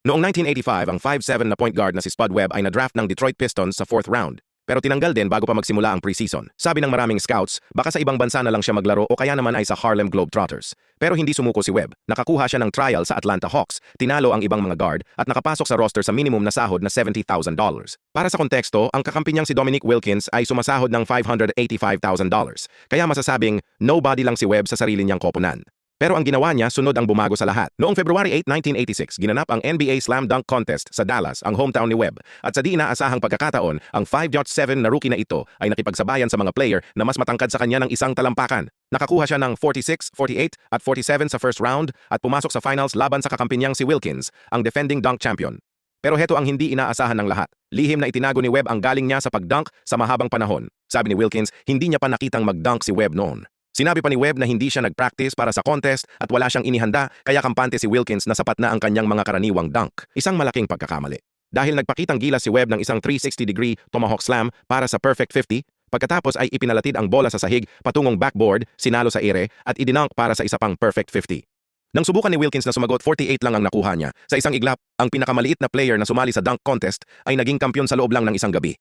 Noong 1985, ang 5'7" na point guard na si Spud Webb ay na-draft ng Detroit Pistons sa 4th round. Pero tinanggal din bago pa magsimula ang preseason. Sabi ng maraming scouts, baka sa ibang bansa na lang siya maglaro o kaya naman ay sa Harlem Globetrotters. Pero hindi sumuko si Webb. Nakakuha siya ng trial sa Atlanta Hawks, tinalo ang ibang mga guard at nakapasok sa roster sa minimum na sahod na $70,000. Para sa konteksto, ang kakampi niyang si Dominique Wilkins ay sumasahod ng $585,000. Kaya masasabing, nobody lang si Webb sa sarili niyang koponan. Pero ang ginawa niya, sunod ang bumago sa lahat. Noong February 8, 1986, ginanap ang NBA Slam Dunk Contest sa Dallas, ang hometown ni Webb. At sa di inaasahang pagkakataon, ang 5'7" na rookie na ito ay nakipagsabayan sa mga player na mas matangkad sa kanya ng isang talampakan. Nakakuha siya ng 46, 48 at 47 sa first round at pumasok sa finals laban sa kakampi niyang si Wilkins, ang defending dunk champion. Pero heto ang hindi inaasahan ng lahat. Lihim na itinago ni Webb ang galing niya sa pagdunk sa mahabang panahon. Sabi ni Wilkins, hindi niya pa nakitang magdunk si Webb noon. Sinabi pa ni Webb na hindi siya nag-practice para sa contest at wala siyang inihanda kaya kampante si Wilkins na sapat na ang kanyang mga karaniwang dunk. Isang malaking pagkakamali. Dahil nagpakitang gilas si Webb ng isang 360-degree tomahawk slam para sa perfect 50, pagkatapos ay ipinalatid ang bola sa sahig patungong backboard, sinalo sa ere at idinunk para sa isa pang perfect 50. Nang subukan ni Wilkins na sumagot, 48 lang ang nakuha niya. Sa isang iglap, ang pinakamaliit na player na sumali sa dunk contest ay naging kampiyon sa loob lang ng isang gabi.